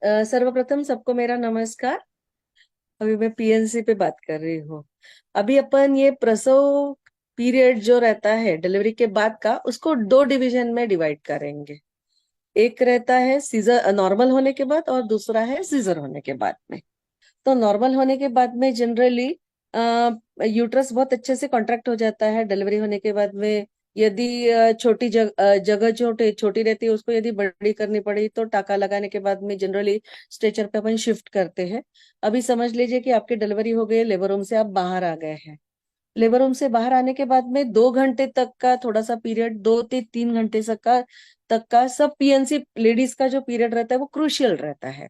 सर्वप्रथम सबको मेरा नमस्कार। अभी मैं पीएनसी पे बात कर रही हूँ। अभी अपन ये प्रसव पीरियड जो रहता है डिलीवरी के बाद का, उसको दो डिवीजन में डिवाइड करेंगे। एक रहता है सीजर नॉर्मल होने के बाद, और दूसरा है सीजर होने के बाद में। तो नॉर्मल होने के बाद में जनरली यूट्रस बहुत अच्छे से कॉन्ट्रैक्ट हो जाता है डिलीवरी होने के बाद में। यदि छोटी जगह छोटी छोटी रहती है, उसको यदि बड़ी करनी पड़ी तो टाका लगाने के बाद में जनरली स्ट्रेचर पे अपन शिफ्ट करते हैं। अभी समझ लीजिए कि आपकी डिलीवरी हो गई, लेबर रूम से आप बाहर आ गए हैं। लेबर रूम से बाहर आने के बाद में 2 घंटे तक का थोड़ा सा पीरियड, 2 से 3 घंटे तक का सब पीएनसी लेडीज का जो पीरियड रहता है वो क्रूशियल रहता है।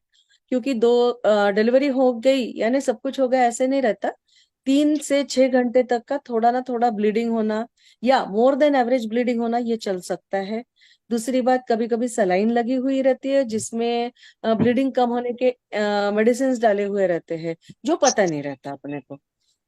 क्योंकि दो डिलीवरी हो गई यानी सब कुछ हो गया ऐसे नहीं रहता। 3 से 6 घंटे तक का थोड़ा ना थोड़ा ब्लीडिंग होना या मोर देन एवरेज ब्लीडिंग होना ये चल सकता है। दूसरी बात, कभी कभी सलाइन लगी हुई रहती है जिसमें ब्लीडिंग कम होने के मेडिसिन डाले हुए रहते हैं, जो पता नहीं रहता अपने को।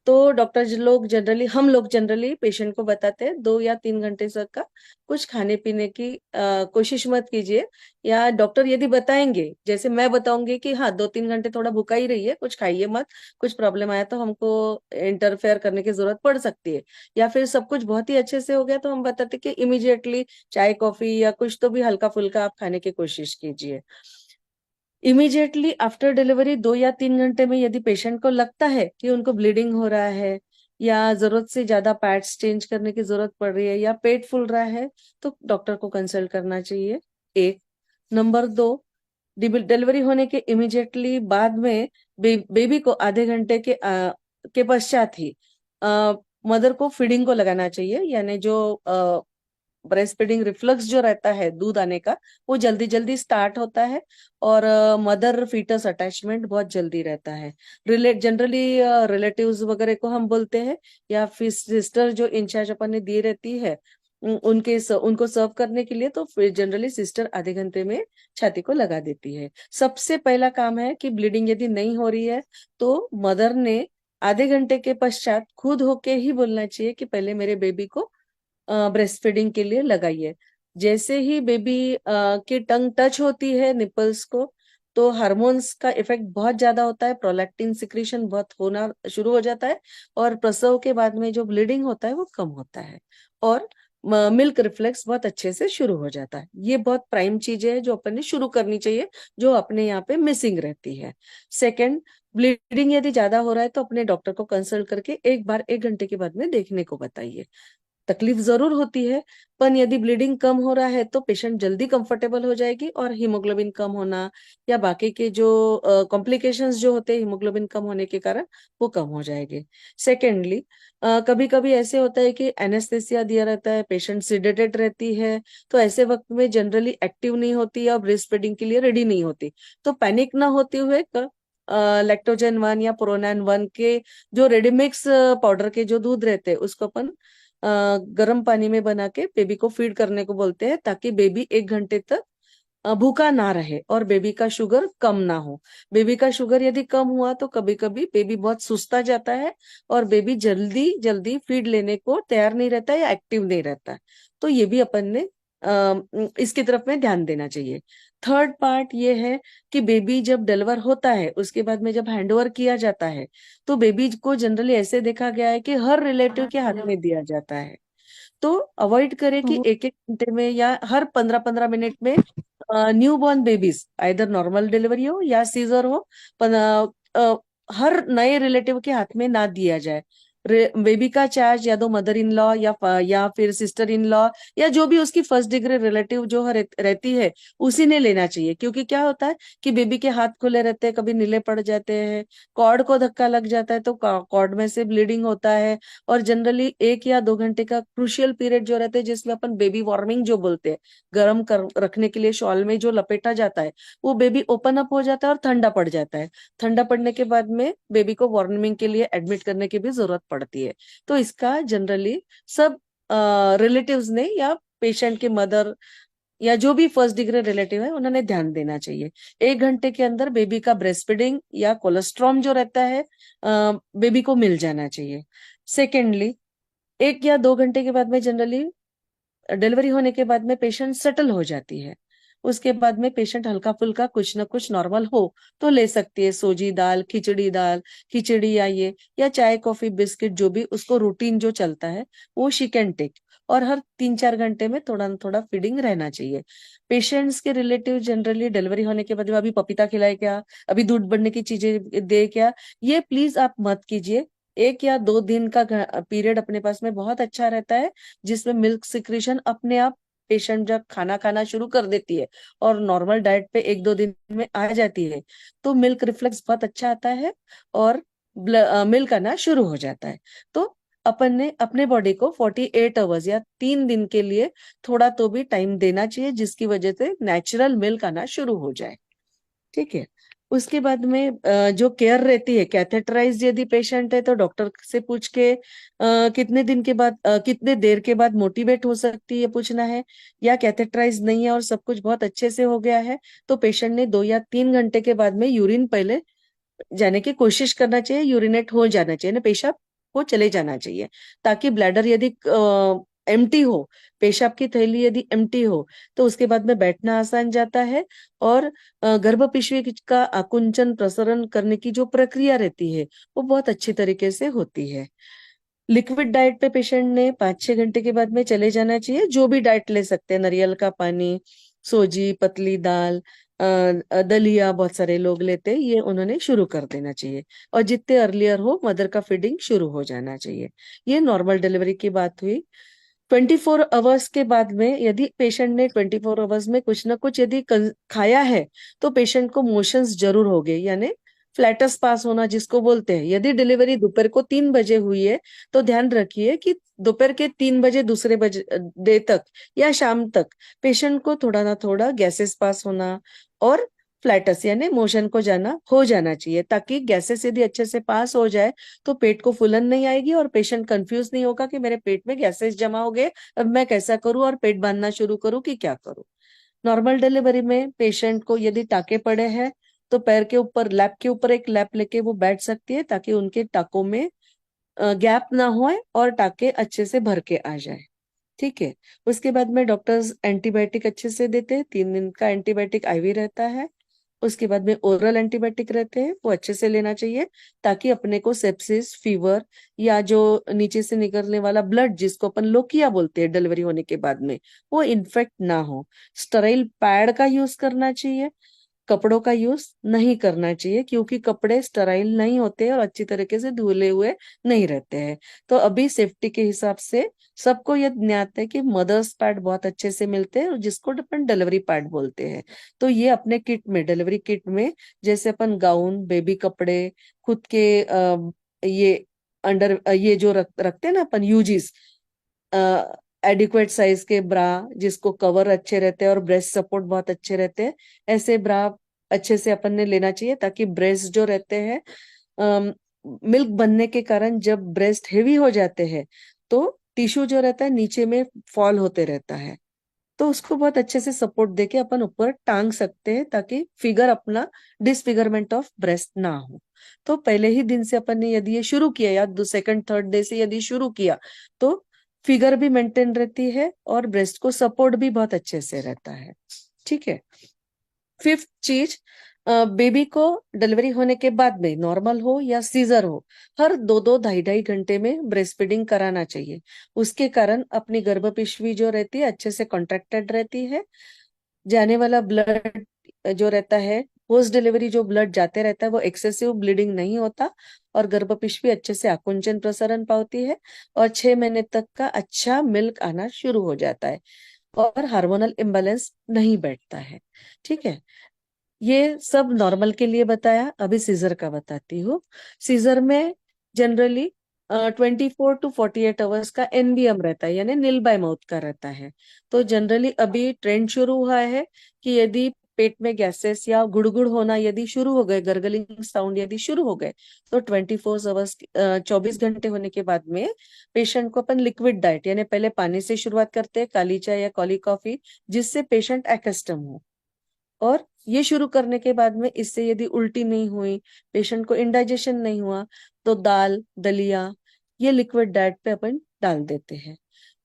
तो डॉक्टर लोग जनरली, हम लोग जनरली पेशेंट को बताते हैं 2 या 3 घंटे तक का कुछ खाने पीने की कोशिश मत कीजिए। या डॉक्टर यदि बताएंगे, जैसे मैं बताऊंगी कि हाँ 2-3 घंटे थोड़ा भूखा ही रहिए, कुछ खाइए मत, कुछ प्रॉब्लम आया तो हमको इंटरफेयर करने की जरूरत पड़ सकती है। या फिर सब कुछ बहुत ही अच्छे से हो गया तो हम बताते कि इमीडिएटली चाय कॉफी या कुछ तो भी हल्का फुल्का आप खाने की कोशिश कीजिए। इमीडिएटली आफ्टर डिलीवरी 2 या 3 घंटे में यदि पेशेंट को लगता है कि उनको ब्लीडिंग हो रहा है या जरूरत से ज्यादा पैड्स चेंज करने की जरूरत पड़ रही है या पेट फूल रहा है, तो डॉक्टर को कंसल्ट करना चाहिए। एक। नंबर दो, डिलीवरी होने के इमीडिएटली बाद में बेबी को आधे घंटे के पश्चात ही मदर को फीडिंग को लगाना चाहिए। यानी जो ब्रेस्ट फीडिंग रिफ्लक्स जो रहता है दूध आने का, वो जल्दी जल्दी स्टार्ट होता है। और मदर फीटस अटैचमेंट बहुत जल्दी रहता है। जनरली रिलेटिव्स वगैरह को हम बोलते हैं, या फिर सिस्टर जो इंचार्ज अपन ने दी रहती है उनको सर्व करने के लिए, तो फिर जनरली सिस्टर आधे घंटे में छाती को लगा देती है। सबसे पहला काम है कि ब्लीडिंग यदि नहीं हो रही है तो मदर ने आधे घंटे के पश्चात खुद होके ही बोलना चाहिए कि पहले मेरे बेबी को ब्रेस्ट फीडिंग के लिए लगाइए। जैसे ही बेबी की टंग टच होती है निपल्स को, तो हार्मोन्स का इफेक्ट बहुत ज्यादा होता है, प्रोलैक्टिन सिक्रीशन बहुत होना शुरू हो जाता है। और प्रसव के बाद में जो ब्लीडिंग होता है वो कम होता है। और मिल्क रिफ्लेक्स बहुत अच्छे से शुरू हो जाता है। ये बहुत प्राइम चीजें है जो अपन ने शुरू करनी चाहिए, जो अपने यहाँ पे मिसिंग रहती है। सेकंड, ब्लीडिंग यदि ज्यादा हो रहा है तो अपने डॉक्टर को कंसल्ट करके एक बार 1 घंटे के बाद में देखने को बताइए। तकलीफ जरूर होती है, पर यदि ब्लीडिंग कम हो रहा है तो पेशेंट जल्दी कंफर्टेबल हो जाएगी, और हीमोग्लोबिन कम होना या बाकी के जो कॉम्प्लिकेशंस जो होते हैं हीमोग्लोबिन कम होने के कारण, वो कम हो जाएंगे। सेकेंडली, कभी कभी ऐसे होता है कि एनेस्थेसिया दिया रहता है, पेशेंट सिडेटेड रहती है, तो ऐसे वक्त में जनरली एक्टिव नहीं होती या ब्रेस्ट फीडिंग के लिए रेडी नहीं होती। तो पैनिक ना होते हुए लैक्टोजन 1 या प्रोनैन 1 के जो रेडीमिक्स पाउडर के जो दूध रहते हैं उसको अपन गर्म पानी में बना के बेबी को फीड करने को बोलते हैं, ताकि बेबी 1 घंटे तक भूखा ना रहे और बेबी का शुगर कम ना हो। बेबी का शुगर यदि कम हुआ तो कभी कभी बेबी बहुत सुस्ता जाता है, और बेबी जल्दी जल्दी फीड लेने को तैयार नहीं रहता है या एक्टिव नहीं रहता है। तो ये भी अपन ने इसकी तरफ में ध्यान देना चाहिए। थर्ड पार्ट ये है कि बेबी जब डिलीवर होता है उसके बाद में जब हैंडओवर किया जाता है, तो बेबी को जनरली ऐसे देखा गया है कि हर रिलेटिव के हाथ में दिया जाता है। तो अवॉइड करें कि 1-1 घंटे में या हर 15-15 मिनट में new born babies, either normal delivery हो या सीजर हो, पर हर नए रिलेटिव के हाथ में ना दिया जाए। बेबी का चार्ज या तो मदर इन लॉ या फिर सिस्टर इन लॉ या जो भी उसकी फर्स्ट डिग्री रिलेटिव जो रहती है उसी ने लेना चाहिए। क्योंकि क्या होता है कि बेबी के हाथ खुले रहते हैं, कभी नीले पड़ जाते हैं, कॉर्ड को धक्का लग जाता है तो कॉर्ड में से ब्लीडिंग होता है। और जनरली 1 या 2 घंटे का क्रूशियल पीरियड जो रहते हैं, जिसमें अपन बेबी वार्मिंग जो बोलते हैं, गर्म कर रखने के लिए शॉल में जो लपेटा जाता है, वो बेबी ओपन अप हो जाता है और ठंडा पड़ जाता है। ठंडा पड़ने के बाद में बेबी को वार्मिंग के लिए एडमिट करने की भी जरूरत पड़ती है। तो इसका जनरली सब रिलेटिव्स ने या पेशेंट के मदर या जो भी फर्स्ट डिग्री रिलेटिव है उन्होंने ध्यान देना चाहिए। 1 घंटे के अंदर बेबी का ब्रेस्ट फीडिंग या कोलेस्ट्रॉम जो रहता है बेबी को मिल जाना चाहिए। सेकेंडली, 1 या 2 घंटे के बाद में जनरली डिलीवरी होने के बाद में पेशेंट सेटल हो जाती है। उसके बाद में पेशेंट हल्का फुल्का कुछ ना कुछ नॉर्मल हो तो ले सकती है, सोजी दाल, खिचड़ी या ये, या चाय कॉफी बिस्किट, जो भी उसको रूटीन जो चलता है वो शी कैन टेक। और हर 3-4 घंटे में थोड़ा ना थोड़ा फीडिंग रहना चाहिए। पेशेंट्स के रिलेटिव जनरली डिलीवरी होने के बाद में अभी पपीता खिलाए क्या, अभी दूध बढ़ने की चीजें दे क्या, ये प्लीज आप मत कीजिए। 1 या 2 दिन का पीरियड अपने पास में बहुत अच्छा रहता है, जिसमें मिल्क सिक्रीशन अपने आप पेशेंट जब खाना खाना शुरू कर देती है और नॉर्मल डाइट पे 1-2 दिन में आ जाती है, तो मिल्क रिफ्लेक्स बहुत अच्छा आता है और मिल्क आना शुरू हो जाता है। तो अपन ने अपने बॉडी को 48 आवर्स या 3 दिन के लिए थोड़ा तो भी टाइम देना चाहिए, जिसकी वजह से नेचुरल मिल्क आना शुरू हो जाए। ठीक है। उसके बाद में जो केयर रहती है, कैथेटराइज यदि पेशेंट है तो डॉक्टर से पूछ के कितने दिन के बाद, कितने देर के बाद मोटिवेट हो सकती है पूछना है। या कैथेटराइज नहीं है और सब कुछ बहुत अच्छे से हो गया है, तो पेशेंट ने 2 या 3 घंटे के बाद में यूरिन पहले जाने की कोशिश करना चाहिए, यूरिनेट हो जाना चाहिए ना, पेशाब को चले जाना चाहिए, ताकि ब्लैडर यदि एम्प्टी हो, पेशाब की थैली यदि एम्प्टी हो, तो उसके बाद में बैठना आसान जाता है। और गर्भपिशवी का आकुंचन प्रसरण करने की जो प्रक्रिया रहती है वो बहुत अच्छी तरीके से होती है। लिक्विड डाइट पे पेशेंट ने 5-6 घंटे के बाद में चले जाना चाहिए, जो भी डाइट ले सकते हैं, नारियल का पानी, सोजी, पतली दाल, दलिया बहुत सारे लोग लेते हैं, ये उन्होंने शुरू कर देना चाहिए। और जितने अर्लियर हो मदर का फीडिंग शुरू हो जाना चाहिए। ये नॉर्मल डिलीवरी की बात हुई। 24 आवर्स के बाद में यदि पेशेंट ने 24 आवर्स में कुछ ना कुछ यदि खाया है, तो पेशेंट को मोशंस जरूर हो गए, यानी फ्लैटस पास होना जिसको बोलते हैं। यदि डिलीवरी दोपहर को 3 बजे हुई है, तो ध्यान रखिए कि दोपहर के 3 बजे दूसरे बजे डे तक या शाम तक पेशेंट को थोड़ा ना थोड़ा गैसेस पास होना और फ्लैटस यानी मोशन को जाना हो जाना चाहिए, ताकि गैसेस यदि अच्छे से पास हो जाए तो पेट को फूलन नहीं आएगी और पेशेंट कंफ्यूज नहीं होगा कि मेरे पेट में गैसेस जमा हो गए, अब मैं कैसा करूं और पेट बांधना शुरू करूं कि क्या करूं। नॉर्मल डिलीवरी में पेशेंट को यदि टाके पड़े हैं, तो पैर के ऊपर, लैप के ऊपर एक लैप लेके वो बैठ सकती है, ताकि उनके टाकों में गैप ना होए और टाके अच्छे से भर के आ जाए। ठीक है। उसके बाद में डॉक्टर्स एंटीबायोटिक अच्छे से देते हैं, 3 दिन का एंटीबायोटिक आईवी रहता है। उसके बाद में ओरल एंटीबायोटिक रहते हैं, वो अच्छे से लेना चाहिए, ताकि अपने को सेप्सिस, फीवर या जो नीचे से निकलने वाला ब्लड जिसको अपन लोकिया बोलते हैं डिलीवरी होने के बाद में, वो इन्फेक्ट ना हो। स्टराइल पैड का यूज करना चाहिए, कपड़ों का यूज नहीं करना चाहिए, क्योंकि कपड़े स्टराइल नहीं होते और अच्छी तरीके से धुले हुए नहीं रहते हैं। तो अभी सेफ्टी के हिसाब से सबको ये ज्ञात है कि मदर्स पैड बहुत अच्छे से मिलते हैं, और जिसको अपन डिलीवरी पैड बोलते हैं। तो ये अपने किट में, डिलीवरी किट में, जैसे अपन गाउन, बेबी कपड़े, खुद के ये अंडर, ये जो रखते हैं ना अपन यूजीज, एडिक्वेट साइज के ब्रा, जिसको कवर अच्छे रहते हैं और ब्रेस्ट सपोर्ट बहुत अच्छे रहते हैं, ऐसे ब्रा अच्छे से अपन ने लेना चाहिए, ताकि ब्रेस्ट जो रहते हैं, मिल्क बनने के कारण जब ब्रेस्ट हेवी हो जाते हैं, तो टिश्यू जो रहता है नीचे में फॉल होते रहता है, तो उसको बहुत अच्छे से सपोर्ट देके अपन ऊपर टांग सकते हैं, ताकि फिगर अपना डिसफिगरमेंट ऑफ ब्रेस्ट ना हो। तो पहले ही दिन से अपन ने यदि ये शुरू किया, या 2nd 3rd डे से यदि शुरू किया, तो फिगर भी मेंटेन रहती है और ब्रेस्ट को सपोर्ट भी बहुत अच्छे से रहता है। ठीक है। फिफ्थ चीज, बेबी को डिलीवरी होने के बाद में, नॉर्मल हो या सीजर हो, हर 2-2 2.5 2.5 घंटे में ब्रेस्ट फीडिंग कराना चाहिए। उसके कारण अपनी गर्भपिशवी जो रहती है अच्छे से कॉन्ट्रैक्टेड रहती है, जाने वाला ब्लड जो रहता है, पोस्ट डिलीवरी जो ब्लड जाते रहता है वो एक्सेसिव ब्लीडिंग नहीं होता, और गर्भपिशवी अच्छे से आकुंचन प्रसरण पाती है, और 6 महीने तक का अच्छा मिल्क आना शुरू हो जाता है, और हार्मोनल इम्बैलेंस नहीं बैठता है। ठीक है। ये सब नॉर्मल के लिए बताया, अभी सीजर का बताती हूँ। सीजर में जनरली 24 to 48 आवर्स का एनबीएम रहता है, यानी नील बाय माउथ का रहता है। तो जनरली अभी ट्रेंड शुरू हुआ है कि यदि पेट में गैसेस या गुड़गुड़ होना यदि शुरू हो गए, गर्गलिंग साउंड यदि शुरू हो गए, तो 24 आवर्स, 24 घंटे होने के बाद में पेशेंट को अपन लिक्विड डाइट, यानी पहले पानी से शुरुआत करते हैं, काली चाय या काली कॉफी, जिससे पेशेंट एक्स्टम हो। और ये शुरू करने के बाद में इससे यदि उल्टी नहीं हुई, पेशेंट को इंडाइजेशन नहीं हुआ, तो दाल, दलिया, ये लिक्विड डाइट पे अपन डाल देते हैं।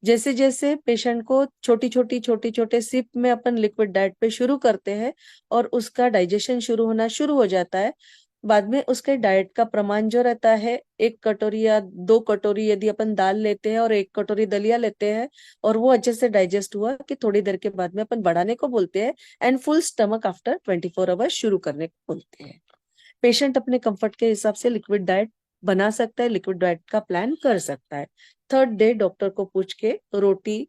जैसे जैसे पेशेंट को छोटी छोटे सिप में अपन लिक्विड डाइट पे शुरू करते हैं और उसका डाइजेशन शुरू होना शुरू हो जाता है, बाद में उसके डाइट का प्रमाण जो रहता है, 1 कटोरी या 2 कटोरी यदि अपन दाल लेते हैं और 1 कटोरी दलिया लेते हैं और वो अच्छे से डाइजेस्ट हुआ कि थोड़ी देर के बाद में अपन बढ़ाने को बोलते हैं and full stomach after 24 hours शुरू करने को बोलते हैं। पेशेंट अपने कंफर्ट के हिसाब से लिक्विड डाइट बना सकता है, लिक्विड डाइट का प्लान कर सकता है। थर्ड डे डॉक्टर को पूछ के रोटी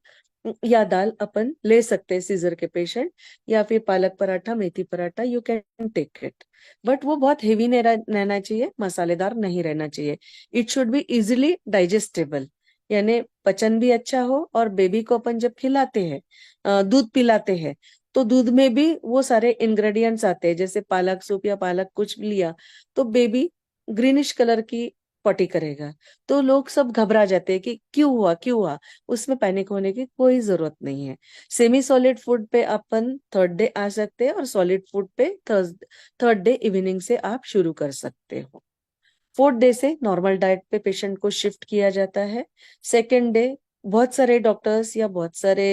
या दाल अपन ले सकते हैं सीजर के पेशेंट, या फिर पालक पराठा, मेथी paratha, you can take it. But वो बहुत हेवी नहीं रहना चाहिए, मसालेदार नहीं रहना चाहिए। It should be easily digestible, यानी पचन भी अच्छा हो। और बेबी को अपन जब खिलाते हैं, दूध पिलाते हैं, तो दूध में भी वो सारे इंग्रेडिएंट्स आते हैं, जैसे पालक सूप या पालक कुछ भी लिया तो बेबी ग्रीनिश कलर की पॉटी करेगा। तो लोग सब घबरा जाते हैं कि क्यों हुआ क्यों हुआ। उसमें पैनिक होने की कोई जरूरत नहीं है। सेमी सॉलिड फूड पे अपन थर्ड डे आ सकते हैं और सॉलिड फूड पे थर्ड डे इवनिंग से आप शुरू कर सकते हो। फोर्थ डे से नॉर्मल डाइट पे पेशेंट को शिफ्ट किया जाता है। सेकेंड डे बहुत सारे डॉक्टर्स या बहुत सारे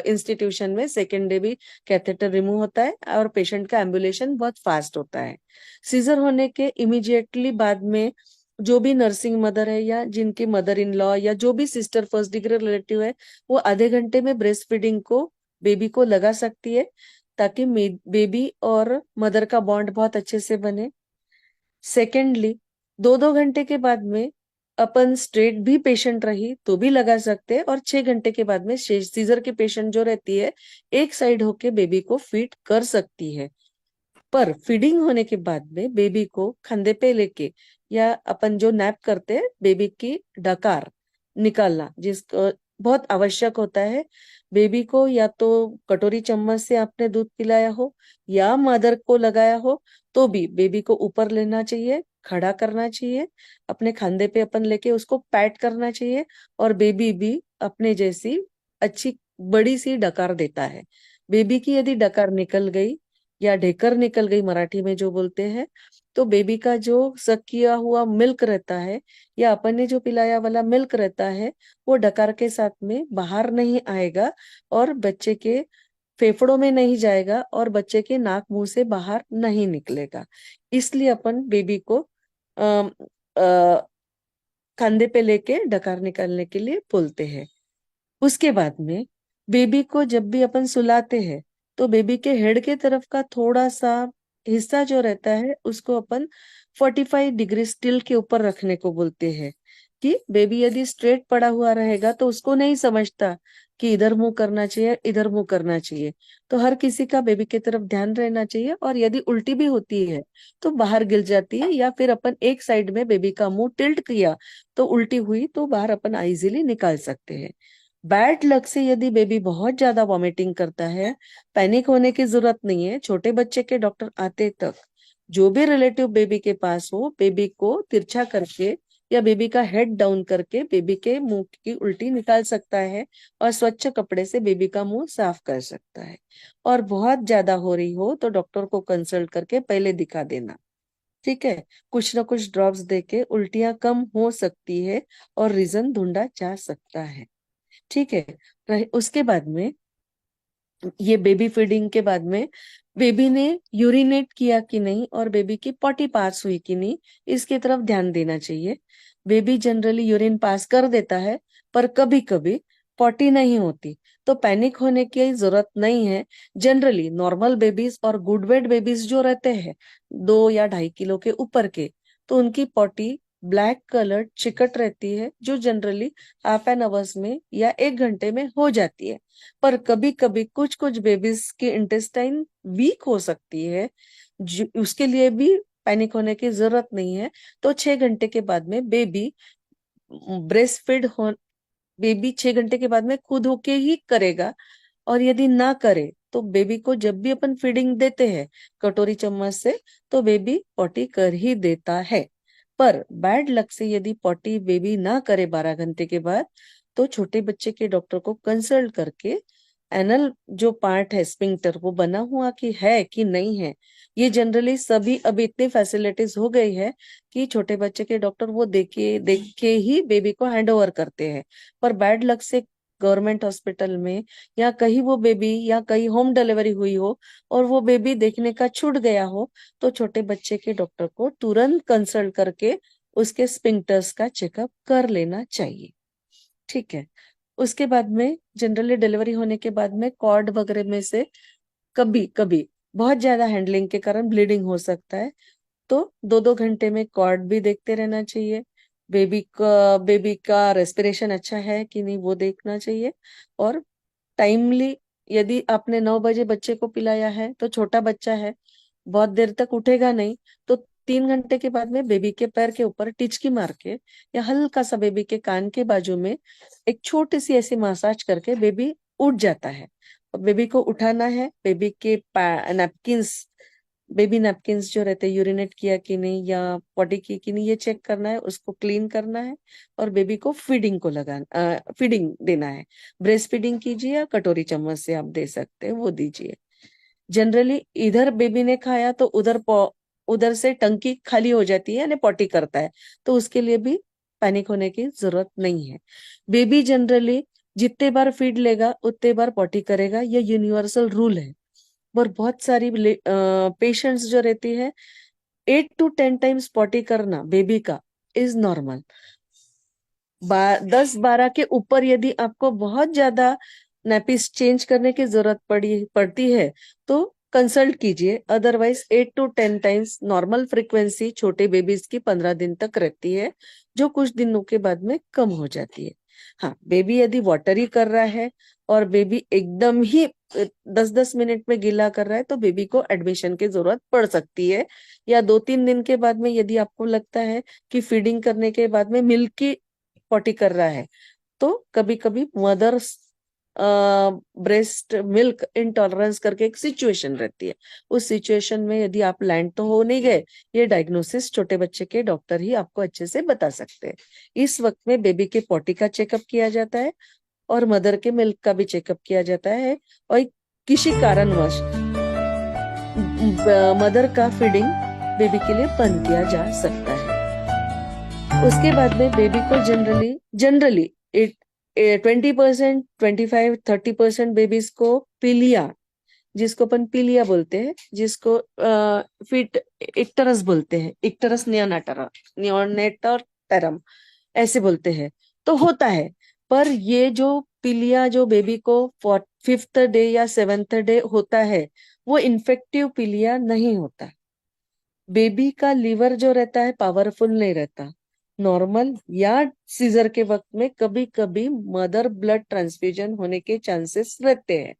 इंस्टीट्यूशन में सेकेंड डे भी कैथेटर रिमूव होता है और पेशेंट का एम्बुलेशन बहुत फास्ट होता है। सीजर होने के इमीडिएटली बाद में जो भी नर्सिंग मदर है या जिनकी मदर इन लॉ या जो भी सिस्टर फर्स्ट डिग्री रिलेटिव है, वो आधे घंटे में ब्रेस्ट फीडिंग को बेबी को लगा सकती है, ताकि बेबी और मदर का बॉन्ड बहुत अच्छे से बने। सेकेंडली 2-2 घंटे के बाद में अपन स्ट्रेट भी पेशेंट रही तो भी लगा सकते हैं, और 6 घंटे के बाद में सीजर की पेशेंट जो रहती है एक साइड होके बेबी को फीड कर सकती है। पर फीडिंग होने के बाद में बेबी को कंधे पे लेके या अपन जो नैप करते हैं, बेबी की डकार निकालना जिसको बहुत आवश्यक होता है। बेबी को या तो कटोरी चम्मच से आपने दूध पिलाया हो या मदर को लगाया हो, तो भी बेबी को ऊपर लेना चाहिए, खड़ा करना चाहिए, अपने खांधे पे अपन लेके उसको पैट करना चाहिए, और बेबी भी अपने जैसी अच्छी बड़ी सी डकार देता है। बेबी की यदि डकार निकल गई या ढेकर निकल गई मराठी में जो बोलते हैं, तो बेबी का जो सक किया हुआ मिल्क रहता है या अपन ने जो पिलाया वाला मिल्क रहता है, वो डकार के साथ में बाहर नहीं आएगा और बच्चे के फेफड़ों में नहीं जाएगा और बच्चे के नाक मुंह से बाहर नहीं निकलेगा। इसलिए अपन बेबी को अ, कंधे पे लेके डकार निकालने के लिए बोलते हैं। उसके बाद में बेबी को जब भी अपन सुलाते हैं, तो बेबी के हेड के तरफ का थोड़ा सा हिस्सा जो रहता है उसको अपन 45 डिग्री स्टिल के ऊपर रखने को बोलते हैं। कि बेबी यदि स्ट्रेट पड़ा हुआ रहेगा तो उसको नहीं समझता कि इधर मुंह करना चाहिए इधर मुंह करना चाहिए। तो हर किसी का बेबी की तरफ ध्यान रहना चाहिए, और यदि उल्टी भी होती है तो बाहर गिर जाती है, या फिर अपन एक साइड में बेबी का मुंह टिल्ट किया तो उल्टी हुई तो बाहर अपन इजीली निकाल सकते हैं। बैड लक से यदि बेबी बहुत ज्यादा वॉमिटिंग करता है, पैनिक होने की जरूरत नहीं है। छोटे बच्चे के डॉक्टर आते तक जो भी रिलेटिव बेबी के पास हो, बेबी को तिरछा करके या बेबी का हेड डाउन करके बेबी के मुंह की उल्टी निकाल सकता है और स्वच्छ कपड़े से बेबी का मुंह साफ कर सकता है। और बहुत ज्यादा हो रही हो तो डॉक्टर को कंसल्ट करके पहले दिखा देना। ठीक है। कुछ ना कुछ ड्रॉप्स देके उल्टियां कम हो सकती है और रीजन ढूंढा जा सकता है। ठीक है। उसके बाद में ये बेबी फीडिंग के बाद में बेबी ने यूरिनेट किया कि नहीं और बेबी की पॉटी पास हुई कि नहीं, इसकी तरफ ध्यान देना चाहिए। बेबी जनरली यूरिन पास कर देता है, पर कभी कभी पॉटी नहीं होती, तो पैनिक होने की जरूरत नहीं है। जनरली नॉर्मल बेबीज और गुड वेट बेबीज जो रहते हैं 2 या 2.5 किलो के ऊपर के, तो उनकी पॉटी ब्लैक कलर चिकट रहती है, जो जनरली हाफ एन आवर्स में या 1 घंटे में हो जाती है। पर कभी कभी कुछ कुछ बेबीज की इंटेस्टाइन वीक हो सकती है, उसके लिए भी पैनिक होने की जरूरत नहीं है। तो 6 घंटे के बाद में ब्रेस्ट फीड हो बेबी 6 घंटे के बाद में खुद होके ही करेगा। और यदि ना करे तो बेबी को जब भी अपन फीडिंग देते हैं कटोरी चम्मच से, तो बेबी पॉटी कर ही देता है। पर बैड लक से यदि पॉटी बेबी ना करे 12 घंटे के बाद, तो छोटे बच्चे के डॉक्टर को कंसल्ट करके एनल जो पार्ट है स्पिंक्टर वो बना हुआ कि है कि नहीं है। ये जनरली सभी अभी इतनी फैसिलिटीज हो गई है कि छोटे बच्चे के डॉक्टर वो देख के ही बेबी को हैंड ओवर करते हैं। पर बैड लक से गवर्नमेंट हॉस्पिटल में, या कहीं वो बेबी या कहीं होम डिलीवरी हुई हो और वो बेबी देखने का छूट गया हो, तो छोटे बच्चे के डॉक्टर को तुरंत कंसल्ट करके उसके स्पिंक्टर्स का चेकअप कर लेना चाहिए। ठीक है। उसके बाद में जनरली डिलीवरी होने के बाद में कॉर्ड वगैरह में से कभी कभी बहुत ज्यादा हैंडलिंग के कारण ब्लीडिंग हो सकता है, तो 2-2 घंटे में कॉर्ड भी देखते रहना चाहिए। बेबी का रेस्पिरेशन अच्छा है कि नहीं वो देखना चाहिए। और टाइमली, यदि आपने 9 बजे बच्चे को पिलाया है तो छोटा बच्चा है, बहुत देर तक उठेगा नहीं, तो 3 घंटे के बाद में बेबी के पैर के ऊपर टिचकी मार के या हल्का सा बेबी के कान के बाजू में एक छोटी सी ऐसी मसाज करके बेबी उठ जाता है। और बेबी को उठाना है, नैपकिन्स बेबी नैपकिन्स जो रहते हैं, यूरिनेट किया कि नहीं या पॉटी की कि नहीं, ये चेक करना है, उसको क्लीन करना है। और बेबी को फीडिंग देना है। ब्रेस्ट फीडिंग कीजिए या कटोरी चम्मच से आप दे सकते हैं, वो दीजिए। जनरली इधर बेबी ने खाया तो उधर से टंकी खाली हो जाती है, यानी पॉटी करता है, तो उसके लिए भी पैनिक होने की जरूरत नहीं है। बेबी जनरली जितने बार फीड लेगा उतने बार पॉटी करेगा, ये यूनिवर्सल रूल है। और बहुत सारी पेशेंट्स जो रहती है, 8 to 10 टाइम्स पॉटी करना बेबी का इज नॉर्मल। 10-12 के ऊपर यदि आपको बहुत ज्यादा नैपिस चेंज करने की जरूरत पड़ती है तो कंसल्ट कीजिए। Otherwise 8 to 10 times normal frequency छोटे बेबीज की 15 दिन तक रहती है, जो कुछ दिनों के बाद में कम हो जाती है। हाँ, बेबी यदि वाटरी कर रहा है और बेबी एकदम ही 10-10 मिनट में गीला कर रहा है, तो बेबी को एडमिशन की जरूरत पड़ सकती है। या 2-3 दिन के बाद में यदि आपको लगता है कि फीडिंग करने के बाद में मिल्की पॉटी कर रहा है, तो कभी कभी मदर्स ब्रेस्ट मिल्क इंटॉलरेंस करके एक सिचुएशन रहती है। उस सिचुएशन में यदि आप लैंड तो हो नहीं गए, ये डायग्नोसिस छोटे बच्चे के डॉक्टर ही आपको अच्छे से बता सकते हैं। इस वक्त में बेबी के पॉटी का चेकअप किया जाता है और मदर के मिल्क का भी चेकअप किया जाता है। और किसी कारणवश मदर का फीडिंग बेबी के लिए बंद किया जा सकता है। उसके बाद में बेबी को जनरली जनरली 20%, 25-30% बेबीज को पीलिया, जिसको अपन पीलिया बोलते हैं, जिसको फिट इक्टरस बोलते हैं, इक्टरस नियोनेटरम ऐसे बोलते हैं, तो होता है। पर ये जो पीलिया जो बेबी को 5th डे या 7th डे होता है, वो इन्फेक्टिव पीलिया नहीं होता। बेबी का लीवर जो रहता है पावरफुल नहीं रहता। नॉर्मल या सीजर के वक्त में कभी कभी मदर ब्लड ट्रांसफ्यूजन होने के चांसेस रहते हैं।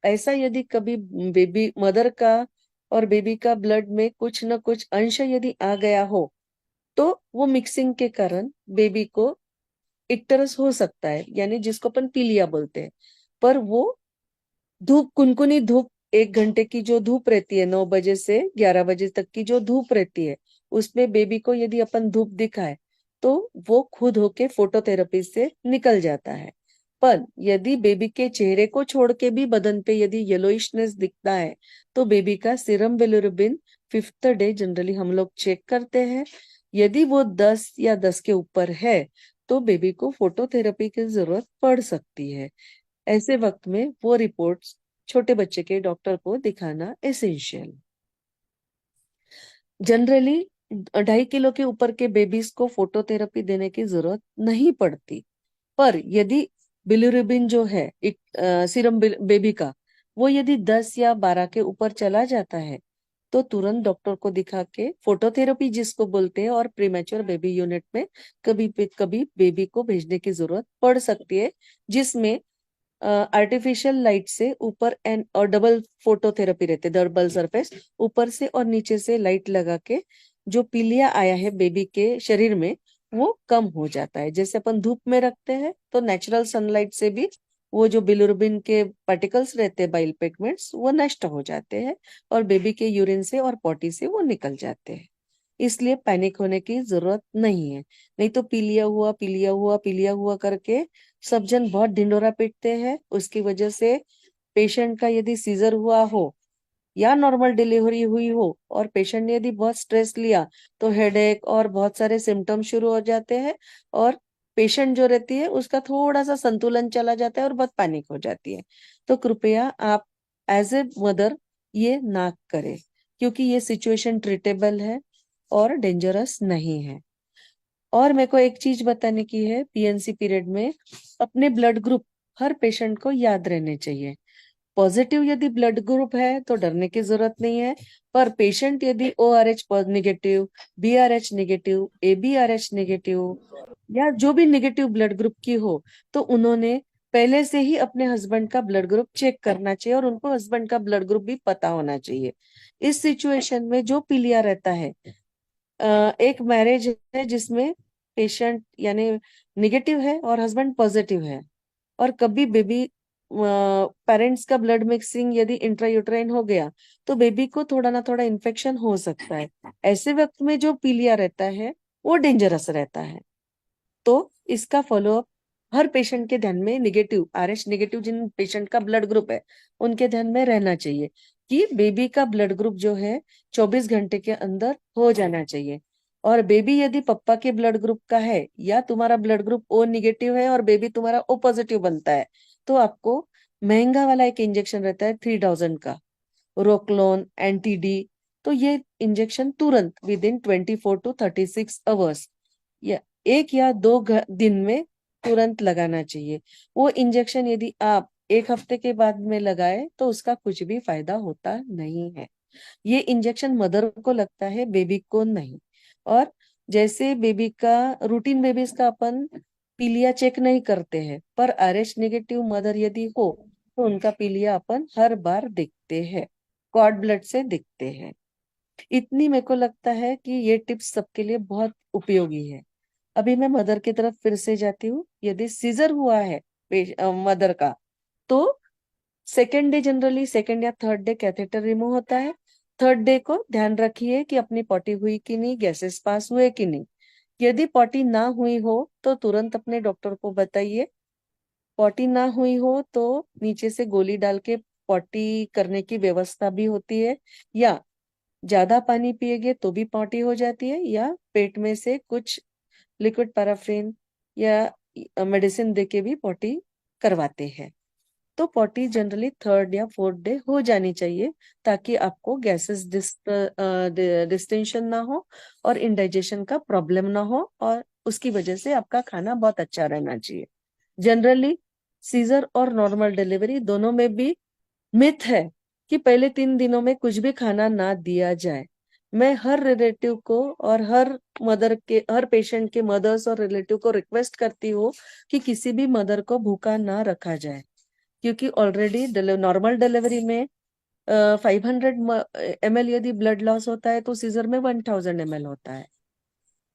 ऐसा यदि कभी बेबी मदर का और बेबी का ब्लड में कुछ न कुछ अंश यदि आ गया हो, तो वो मिक्सिंग के कारण बेबी को इक्टरस हो सकता है, यानी जिसको अपन पीलिया बोलते हैं। पर वो कुनकुनी धूप, 1 घंटे की जो धूप रहती है, 9 बजे से 11 बजे तक की जो धूप रहती है, उसमें बेबी को यदि अपन धूप दिखाए तो वो खुद होके फोटोथेरेपी से निकल जाता है। पर यदि बेबी के चेहरे को छोड़ के भी बदन पे यदि येलोइशनेस दिखता है, तो बेबी का serum bilirubin 5th day generally हम लोग चेक करते हैं। यदि वो 10 या 10 के ऊपर है, तो बेबी को फोटोथेरेपी की जरूरत पड़ सकती है। ऐसे वक्त में वो रिपोर्ट्स छोटे बच्चे के डॉक्टर को दिखाना एसेंशियल। जनरली 2.5 किलो के ऊपर के बेबीज को फोटोथेरेपी देने की जरूरत नहीं पड़ती। पर यदि बिलिरुबिन जो है एक सीरम बेबी का, वो यदि 10 या 12 के ऊपर चला जाता है, तो तुरंत डॉक्टर को दिखा के फोटोथेरेपी जिसको बोलते हैं और प्रीमेच्योर बेबी यूनिट में कभी कभी बेबी को भेजने की जरूरत पड़ सकती है, जिसमें आर्टिफिशियल लाइट से ऊपर एंड और डबल फोटोथेरेपी रहते, डबल सरफेस, ऊपर से और नीचे से लाइट लगा के जो पीलिया आया है बेबी के शरीर में, वो कम हो जाता है। जैसे अपन धूप में रखते हैं तो नेचुरल सनलाइट से भी वो जो बिलिरुबिन के पार्टिकल्स रहते हैं, बाइल पिगमेंट्स, वो नष्ट हो जाते हैं और बेबी के यूरिन से और पॉटी से वो निकल जाते हैं। इसलिए पैनिक होने की जरूरत नहीं है। नहीं तो पीलिया हुआ पीलिया हुआ पीलिया हुआ करके सब जन बहुत ढिंडोरा पीटते हैं। उसकी वजह से पेशेंट का यदि सीजर हुआ हो या नॉर्मल डिलीवरी हुई हो और पेशेंट ने यदि बहुत स्ट्रेस लिया, तो हेडेक और बहुत सारे सिम्टम्स शुरू हो जाते हैं और पेशेंट जो रहती है उसका थोड़ा सा संतुलन चला जाता है और बहुत पैनिक हो जाती है। तो कृपया आप एज ए मदर ये ना करें, क्योंकि ये सिचुएशन ट्रीटेबल है और डेंजरस नहीं है। और मेरे को एक चीज बताने की है, पीएनसी पीरियड में अपने ब्लड ग्रुप हर पेशेंट को याद रहने चाहिए। पॉजिटिव यदि ब्लड ग्रुप है तो डरने की जरूरत नहीं है, पर पेशेंट यदि O R H negative, B R H negative, A B R H negative या जो भी नेगेटिव ब्लड ग्रुप की हो, तो उन्होंने पहले से ही अपने हस्बैंड का ब्लड ग्रुप चेक करना चाहिए और उनको हस्बैंड का ब्लड ग्रुप भी पता होना चाहिए। इस सिचुएशन में जो पीलिया रहता है, एक मैरिज है जिसमें पेशेंट यानी निगेटिव है और हस्बैंड पॉजिटिव है, और कभी बेबी पेरेंट्स का ब्लड मिक्सिंग यदि इंट्रायूट्राइन हो गया तो बेबी को थोड़ा ना थोड़ा इन्फेक्शन हो सकता है। ऐसे वक्त में जो पीलिया रहता है वो डेंजरस रहता है। तो इसका फॉलोअप हर पेशेंट के ध्यान में, निगेटिव आरएच नेगेटिव जिन पेशेंट का ब्लड ग्रुप है उनके ध्यान में रहना चाहिए कि बेबी का ब्लड ग्रुप जो है 24 घंटे के अंदर हो जाना चाहिए। और बेबी यदि पप्पा के ब्लड ग्रुप का है या तुम्हारा ब्लड ग्रुप ओ निगेटिव है और बेबी तुम्हारा ओ पॉजिटिव बनता है, तो आपको महंगा वाला एक इंजेक्शन रहता है 3000 का, रोक्लोन एंटी डी। तो ये इंजेक्शन तुरंत विद इन 24 to 36 आवर्स या एक या दो दिन में तुरंत लगाना चाहिए। वो इंजेक्शन यदि आप एक हफ्ते के बाद में लगाए तो उसका कुछ भी फायदा होता नहीं है। ये इंजेक्शन मदर को लगता है, बेबी को नहीं। और जैसे बेबी का रूटीन बेबीज का अपन पीलिया चेक नहीं करते हैं, पर आरएच नेगेटिव मदर यदि हो तो उनका पीलिया अपन हर बार देखते हैं, कॉर्ड ब्लड से देखते हैं। इतनी मेरे को लगता है कि ये टिप्स सबके लिए बहुत उपयोगी है। अभी मैं मदर की तरफ फिर से जाती हूँ। यदि सीजर हुआ है मदर का, तो सेकेंड डे, जनरली सेकेंड या थर्ड डे कैथेटर रिमूव होता है। थर्ड डे को ध्यान रखिए कि अपनी पॉटी हुई कि नहीं, गैसेस पास हुए कि नहीं। यदि पॉटी ना हुई हो तो तुरंत अपने डॉक्टर को बताइए। पॉटी ना हुई हो तो नीचे से गोली डाल के पॉटी करने की व्यवस्था भी होती है, या ज्यादा पानी पिएगे तो भी पॉटी हो जाती है, या पेट में से कुछ लिक्विड पैराफिन या मेडिसिन देके भी पॉटी करवाते हैं। तो पॉटी जनरली थर्ड या फोर्थ डे हो जानी चाहिए, ताकि आपको गैसेस डिस्टेंशन ना हो और इंडाइजेशन का प्रॉब्लम ना हो, और उसकी वजह से आपका खाना बहुत अच्छा रहना चाहिए। जनरली सीजर और नॉर्मल डिलीवरी दोनों में भी मिथ है कि पहले 3 दिनों में कुछ भी खाना ना दिया जाए। मैं हर रिलेटिव को और हर पेशेंट के मदर्स और रिलेटिव को रिक्वेस्ट करती हूँ कि किसी भी मदर को भूखा ना रखा जाए, क्योंकि ऑलरेडी नॉर्मल डिलीवरी में 500 ml यदि ब्लड लॉस होता है तो सीजर में 1000 ml होता है।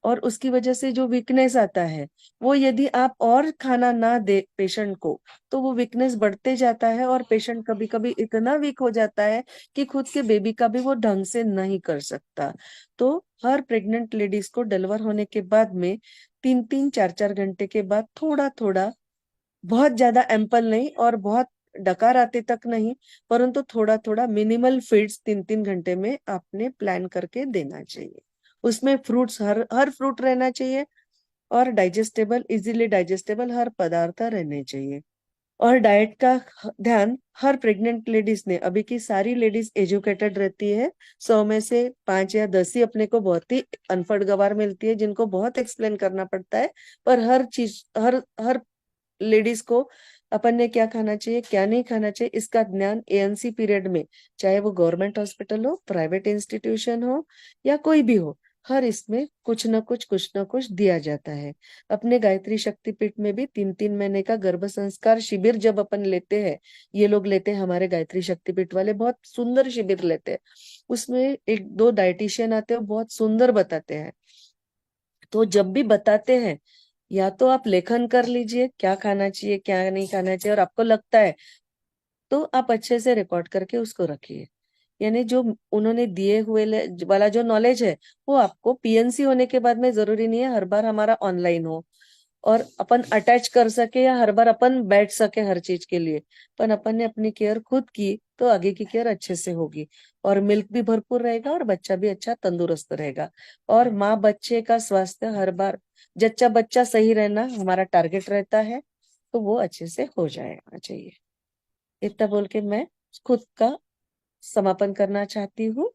और उसकी वजह से जो वीकनेस आता है, वो यदि आप और खाना ना दे पेशेंट को, तो वो वीकनेस बढ़ते जाता है और पेशेंट कभी कभी इतना वीक हो जाता है कि खुद के बेबी का भी वो ढंग से नहीं कर सकता। तो हर प्रेग्नेंट लेडीज को डिलीवर होने के बाद में 3-3 4-4 घंटे के बाद थोड़ा थोड़ा, बहुत ज्यादा एम्पल नहीं और बहुत डकार आते तक नहीं, परंतु थोड़ा थोड़ा मिनिमल फीड्स 3-3 घंटे में आपने प्लान करके देना चाहिए। उसमें फ्रूट्स, हर हर फ्रूट रहना चाहिए, और डाइजेस्टेबल, इजीली डाइजेस्टेबल हर पदार्थ रहने चाहिए। और डाइट का ध्यान हर प्रेग्नेंट लेडीज ने, अभी की सारी लेडीज एजुकेटेड रहती है, 100 में से 5 या 10 ही अपने को बहुत ही अनपढ़ गवार मिलती है जिनको बहुत एक्सप्लेन करना पड़ता है। पर हर चीज, हर हर लेडीज को अपन ने क्या खाना चाहिए क्या नहीं खाना चाहिए इसका ज्ञान एएनसी पीरियड में, चाहे वो गवर्नमेंट हॉस्पिटल हो, प्राइवेट इंस्टीट्यूशन हो या कोई भी हो, हर इसमें कुछ न कुछ दिया जाता है। अपने गायत्री शक्तिपीठ में भी 3-3 महीने का गर्भ संस्कार शिविर जब अपन लेते हैं, ये लोग लेते हैं हमारे गायत्री शक्तिपीठ वाले, बहुत सुंदर शिविर लेते हैं। उसमें 1-2 डाइटिशियन आते हैं, बहुत सुंदर बताते हैं। तो जब भी बताते हैं, या तो आप लेखन कर लीजिए क्या खाना चाहिए क्या नहीं खाना चाहिए, और आपको लगता है तो आप अच्छे से रिकॉर्ड करके उसको रखिए। यानी जो उन्होंने दिए हुए वाला जो नॉलेज है, वो आपको पीएनसी होने के बाद में जरूरी नहीं है हर बार हमारा ऑनलाइन हो और अपन अटैच कर सके या हर बार अपन बैठ सके हर चीज के लिए। पर अपन ने अपनी केयर खुद की तो आगे की केयर अच्छे से होगी, और मिल्क भी भरपूर रहेगा और बच्चा भी अच्छा तंदुरुस्त रहेगा। और माँ बच्चे का स्वास्थ्य हर बार जच्चा बच्चा सही रहना हमारा टारगेट रहता है, तो वो अच्छे से हो जाएगा चाहिए। इतना बोल के मैं खुद का समापन करना चाहती हूँ।